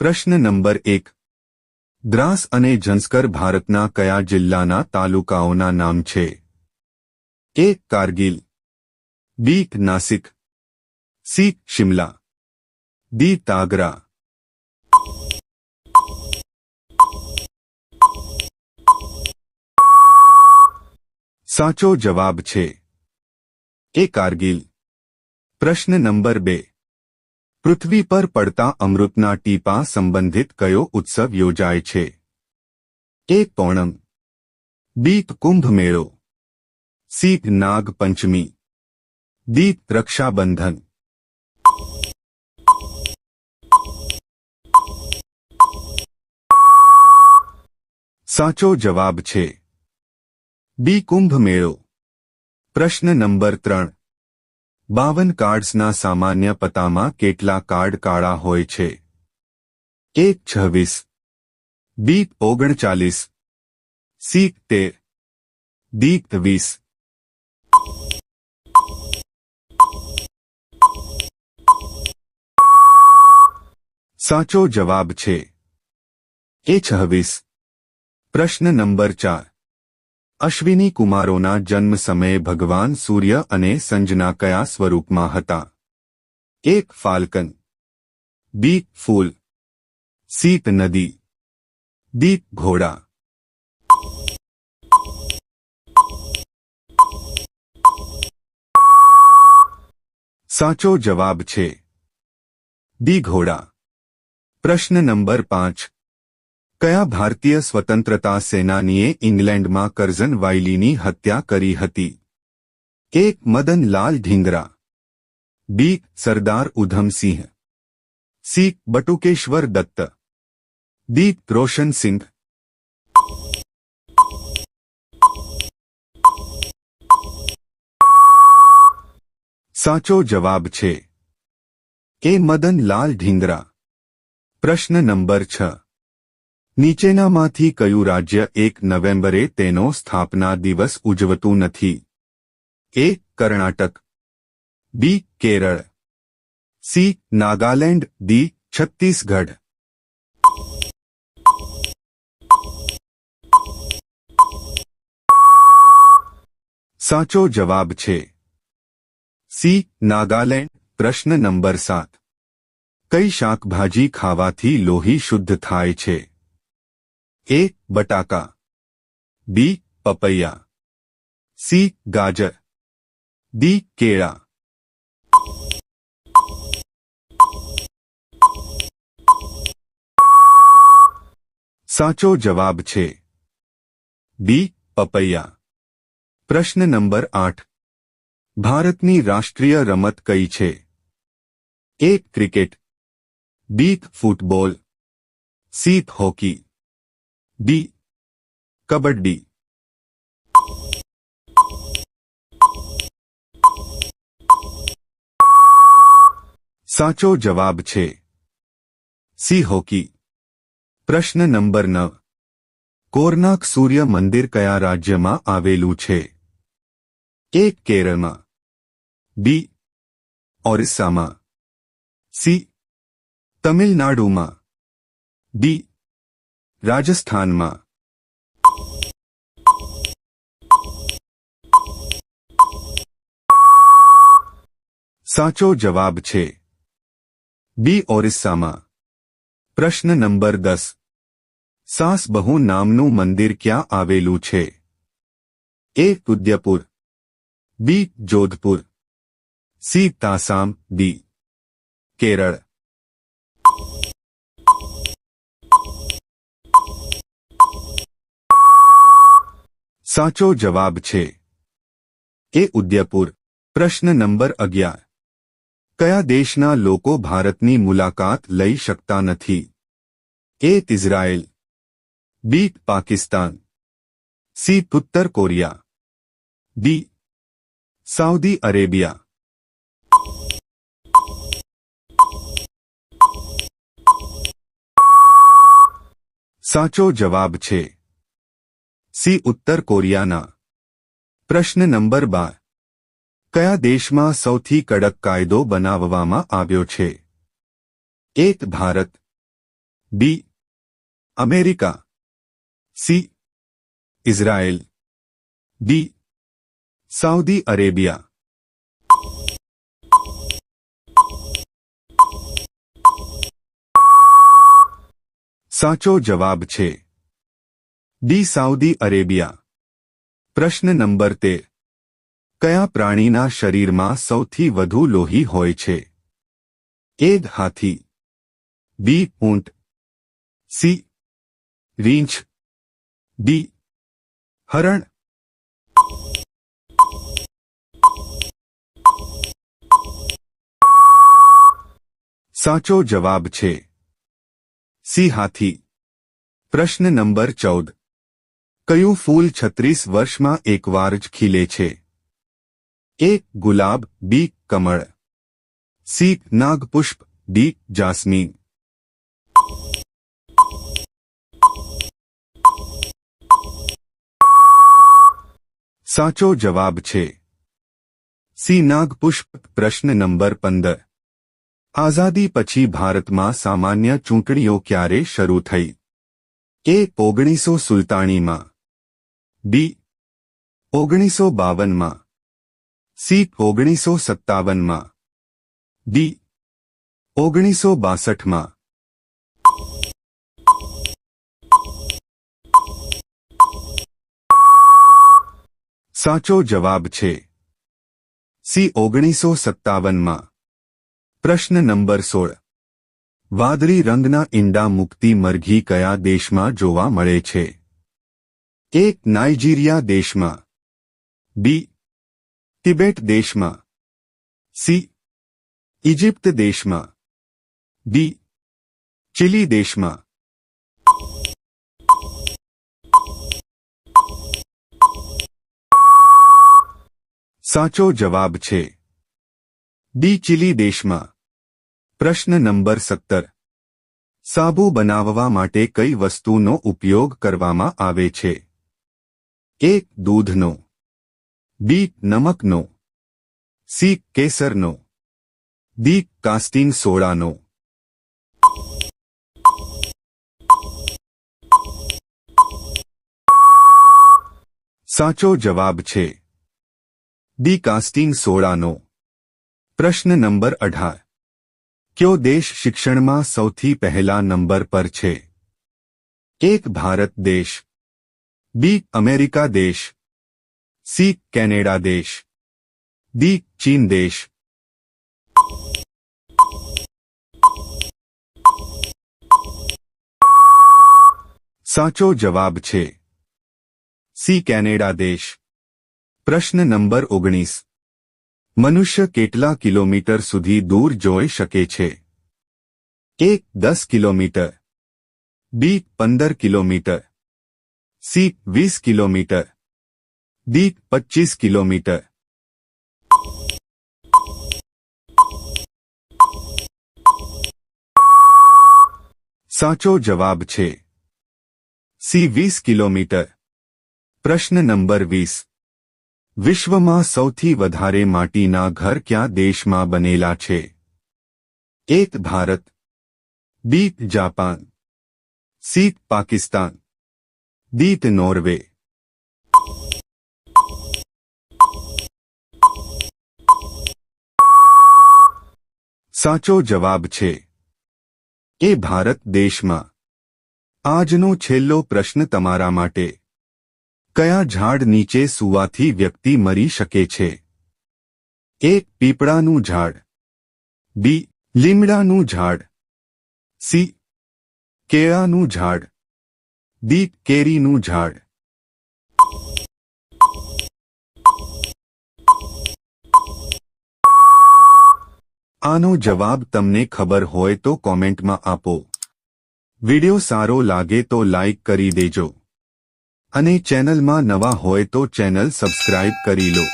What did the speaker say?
પ્રશ્ન નંબર 1 દ્રાસ અને ઝંસ્કર ભારતના કયા જિલ્લાના તાલુકાઓના નામ છે? એ. કારગિલ, બી. નાસિક, સી. શિમલા, ડી. તાગરા. સાચો જવાબ છે એ. કારગિલ. પ્રશ્ન નંબર 2 પૃથ્વી પર પડતા અમૃતના ટીપા સંબંધિત કયો ઉત્સવ યોજાય છે? એ. પોણમ, બી. કુંભ મેળો, સી. નાગ પંચમી, ડી. રક્ષાબંધન. સાચો જવાબ છે બી. કુંભ મેળો. પ્રશ્ન નંબર 3 52 કાર્ડ્સના સામાન્ય પત્તામાં કેટલા કાર્ડ કાળા હોય છે? એ. 26, બી. 39, સી. 13, ડી. 20. સાચો જવાબ છે એ. 26. પ્રશ્ન નંબર 4 અશ્વિની કુમારોના જન્મ સમયે ભગવાન સૂર્ય અને સંજના કયા સ્વરૂપમાં હતા? એ. ફાલ્કન, બી. ફૂલ, સી. નદી, ડી. ઘોડા. સાચો જવાબ છે ડી. ઘોડા. પ્રશ્ન નંબર 5 કયા ભારતીય સ્વતંત્રતા સેનાનીએ ઇંગ્લેન્ડમાં કરઝન વાયલીની હત્યા કરી હતી? એ. મદનલાલ ઢીંગરા, બી. સરદાર ઉધમસિંહ, સી. બટુકેશ્વર દત્ત, ડી. રોશન સિંઘ. સાચો જવાબ છે એ. મદનલાલ ઢીંગરા. પ્રશ્ન નંબર 6 નીચેનામાંથી કયું રાજ્ય 1 નવેમ્બરે તેનો સ્થાપના દિવસ ઉજવતું નથી? એ. કર્ણાટક, બી. કેરળ, સી. નાગાલેન્ડ, ડી. છત્તીસગઢ. સાચો જવાબ છે સી. નાગાલેન્ડ. પ્રશ્ન નંબર 7 કઈ શાકભાજી ખાવાથી લોહી શુદ્ધ થાય છે? એ. બટાકા, બી. પપૈયા, સી. ગાજર, ડી. કેળા. સાચો જવાબ છે બી. પપૈયા. પ્રશ્ન નંબર 8 ભારતની રાષ્ટ્રીય રમત કઈ છે? A. Cricket, B. Football, C. Hockey, D. Kabaddi. સાચો જવાબ છે સી. હોકી. પ્રશ્ન નંબર 9 કોરનાક સૂર્ય મંદિર કયા રાજ્યમાં આવેલું છે? એ. કેરળમાં, બી. ઓરિસ્સામાં, સી. તમિલનાડુમાં, ડી. રાજસ્થાનમાં. સાચો જવાબ છે બી. ઓરિસ્સામાં. પ્રશ્ન નંબર 10 સાસબહુ નામનું મંદિર ક્યાં આવેલું છે? એ. ઉદયપુર, બી. જોધપુર, સી. તાસામ, ડી. કેરળ. સાચો જવાબ છે એ. ઉદયપુર. પ્રશ્ન નંબર 11 કયા દેશના લોકો ભારતની મુલાકાત લઈ શકતા નથી? એ. ઇઝરાયેલ, બી. પાકિસ્તાન, સી. ઉત્તર કોરિયા, ડી. Saudi Arabia. સાચો જવાબ છે સી. ઉત્તર કોરિયાના. પ્રશ્ન નંબર 12 કયા દેશમાં સૌથી કડક કાયદો બનાવવામાં આવ્યો છે? A. Bharat, B America, C Israel, D Saudi Arabia. સાચો જવાબ છે ડી સાઉદી અરેબિયા. પ્રશ્ન નંબર 13. કયા પ્રાણીના શરીરમાં સૌથી વધુ લોહી હોય છે? એ હાથી, બી ઊંટ, સી રીંછ, ડી હરણ. સાચો જવાબ છે સી હાથી. પ્રશ્ન નંબર 14. કયું ફૂલ 36 વર્ષમાં એકવાર જ ખીલે છે? એ ગુલાબ, બી કમળ, સી નાગપુષ્પ, ડી જાસ્મીન. સાચો જવાબ છે સી નાગપુષ્પ. પ્રશ્ન નંબર 15. આઝાદી પછી ભારતમાં સામાન્ય ચૂંટણીઓ ક્યારે શરૂ થઈ? એ 1947માં, બી 1952માં, સી 1957માં, ડી 1962માં. સાચો જવાબ છે સી 1957માં. પ્રશ્ન નંબર 16. વાદળી રંગના ઈંડા મૂકતી મરઘી કયા દેશમાં જોવા મળે છે? એ નાઇજીરિયા દેશમાં, બી તિબેટ દેશમાં, સી ઇજિપ્ત દેશમાં, ડી ચીલી દેશમાં. સાચો જવાબ છે ડી ચીલી દેશમાં. પ્રશ્ન નંબર 17. સાબુ બનાવવા માટે કઈ વસ્તુનો ઉપયોગ કરવામાં આવે છે? એ દૂધનો, બી નમકનો, સી કેસરનો, ડી કાસ્ટિંગ સોડાનો. સાચો જવાબ છે ડી કાસ્ટિંગ સોડાનો. પ્રશ્ન નંબર 18. કયો દેશ શિક્ષણમાં સૌથી પહેલા નંબર પર છે? એક ભારત દેશ, બી અમેરિકા દેશ, સી કેનેડા દેશ, ડી ચીન દેશ. સાચો જવાબ છે સી કેનેડા દેશ. પ્રશ્ન નંબર 19. મનુષ્ય કેટલા કિલોમીટર સુધી દૂર જોઈ શકે છે? એ 10 કિલોમીટર, બી 15 kilometre, C 20 kilometre, D 25 kilometre. સાચો જવાબ છે સી 20 કિલોમીટર. પ્રશ્ન નંબર 20. વિશ્વમાં સૌથી વધારે માટીના ઘર કયા દેશમાં બનેલા છે? એક Bharat, B Japan, C Pakistan, D Norway. સાચો જવાબ છે એ ભારત દેશમાં. આજનો છેલ્લો પ્રશ્ન તમારા માટે. કયા ઝાડ નીચે સૂવાથી વ્યક્તિ મરી શકે છે? એ પીપળાનું ઝાડ, બી લીમડાનું ઝાડ, સી કેળાનું ઝાડ, ડી કેરીનું ઝાડ. આનો જવાબ તમને ખબર હોય તો કોમેન્ટમાં આપો. વિડિયો સારો લાગે તો લાઈક કરી દેજો અને ચેનલમાં નવા હોય તો ચેનલ સબસ્ક્રાઇબ કરી લો.